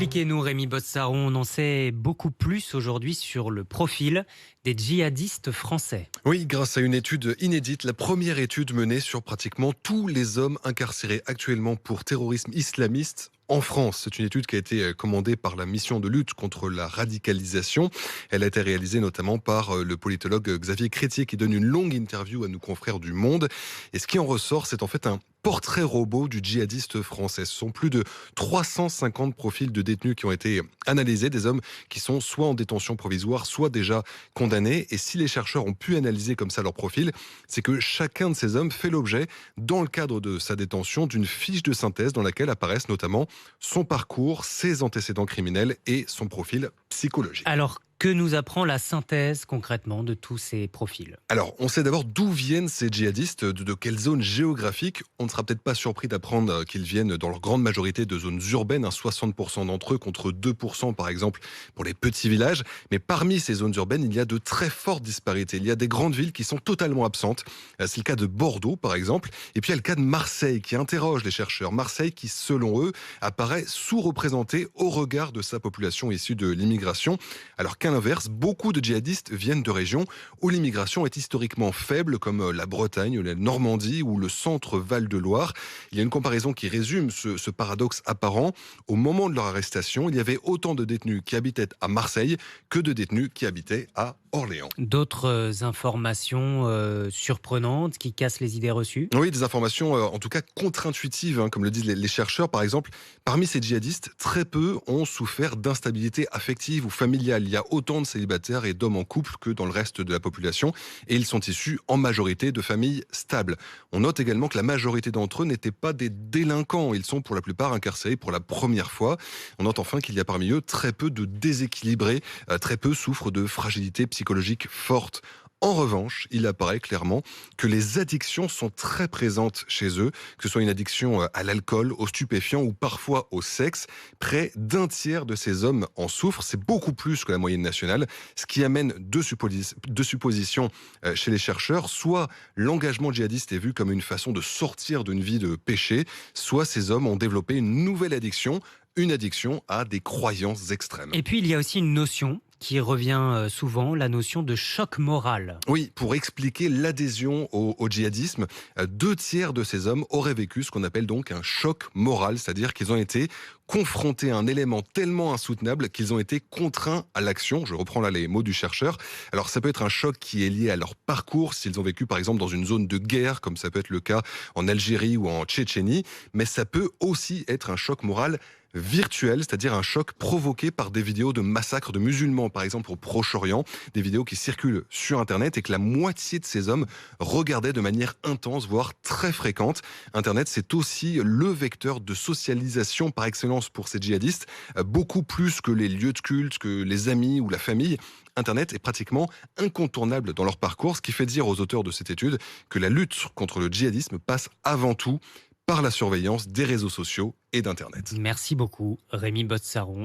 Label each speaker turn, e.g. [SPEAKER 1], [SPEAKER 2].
[SPEAKER 1] Expliquez-nous, Rémi Bossaron, on en sait beaucoup plus aujourd'hui sur le profil des djihadistes français.
[SPEAKER 2] Oui, grâce à une étude inédite, la première étude menée sur pratiquement tous les hommes incarcérés actuellement pour terrorisme islamiste en France. C'est une étude qui a été commandée par la mission de lutte contre la radicalisation. Elle a été réalisée notamment par le politologue Xavier Chrétien qui donne une longue interview à nos confrères du Monde. Et ce qui en ressort, c'est en fait un portrait robot du djihadiste français. Ce sont plus de 350 profils de détenus qui ont été analysés, des hommes qui sont soit en détention provisoire, soit déjà condamnés. Et si les chercheurs ont pu analyser comme ça leur profil, c'est que chacun de ces hommes fait l'objet, dans le cadre de sa détention, d'une fiche de synthèse dans laquelle apparaissent notamment son parcours, ses antécédents criminels et son profil psychologique.
[SPEAKER 1] Alors, que nous apprend la synthèse concrètement de tous ces profils?
[SPEAKER 2] Alors, on sait d'abord d'où viennent ces djihadistes, de quelle zone géographique. On ne sera peut-être pas surpris d'apprendre qu'ils viennent dans leur grande majorité de zones urbaines, 60% d'entre eux contre 2% par exemple pour les petits villages. Mais parmi ces zones urbaines, il y a de très fortes disparités. Il y a des grandes villes qui sont totalement absentes. C'est le cas de Bordeaux par exemple. Et puis il y a le cas de Marseille qui interroge les chercheurs. Marseille qui, selon eux, apparaît sous-représenté au regard de sa population issue de l'immigration. Alors qu'à l'inverse, beaucoup de djihadistes viennent de régions où l'immigration est historiquement faible, comme la Bretagne, la Normandie ou le centre Val-de-Loire. Il y a une comparaison qui résume ce paradoxe apparent. Au moment de leur arrestation, il y avait autant de détenus qui habitaient à Marseille que de détenus qui habitaient à Orléans.
[SPEAKER 1] D'autres informations surprenantes qui cassent les idées reçues?
[SPEAKER 2] Oui, des informations en tout cas contre-intuitives, comme le disent les chercheurs. Par exemple, parmi ces djihadistes, très peu ont souffert d'instabilité affective ou familiale. Il y a autant de célibataires et d'hommes en couple que dans le reste de la population, et ils sont issus en majorité de familles stables. On note également que la majorité d'entre eux n'étaient pas des délinquants. Ils sont pour la plupart incarcérés pour la première fois. On note enfin qu'il y a parmi eux très peu de déséquilibrés, très peu souffrent de fragilité psychologique forte. En revanche, il apparaît clairement que les addictions sont très présentes chez eux, que ce soit une addiction à l'alcool, aux stupéfiants ou parfois au sexe. Près d'un tiers de ces hommes en souffrent, c'est beaucoup plus que la moyenne nationale, ce qui amène deux suppositions chez les chercheurs. Soit l'engagement djihadiste est vu comme une façon de sortir d'une vie de péché, soit ces hommes ont développé une nouvelle addiction, une addiction à des croyances extrêmes.
[SPEAKER 1] Et puis, il y a aussi une notion qui revient souvent, la notion de choc moral.
[SPEAKER 2] Oui, pour expliquer l'adhésion au djihadisme, 2 tiers de ces hommes auraient vécu ce qu'on appelle donc un choc moral, c'est-à-dire qu'ils ont été confrontés à un élément tellement insoutenable qu'ils ont été contraints à l'action. Je reprends là les mots du chercheur. Alors ça peut être un choc qui est lié à leur parcours, s'ils ont vécu par exemple dans une zone de guerre, comme ça peut être le cas en Algérie ou en Tchétchénie, mais ça peut aussi être un choc moral virtuel, c'est-à-dire un choc provoqué par des vidéos de massacres de musulmans, par exemple au Proche-Orient, des vidéos qui circulent sur Internet et que la moitié de ces hommes regardaient de manière intense, voire très fréquente. Internet, c'est aussi le vecteur de socialisation par excellence pour ces djihadistes, beaucoup plus que les lieux de culte, que les amis ou la famille. Internet est pratiquement incontournable dans leur parcours, ce qui fait dire aux auteurs de cette étude que la lutte contre le djihadisme passe avant tout par la surveillance des réseaux sociaux et d'Internet.
[SPEAKER 1] Merci beaucoup, Rémi Bossaron.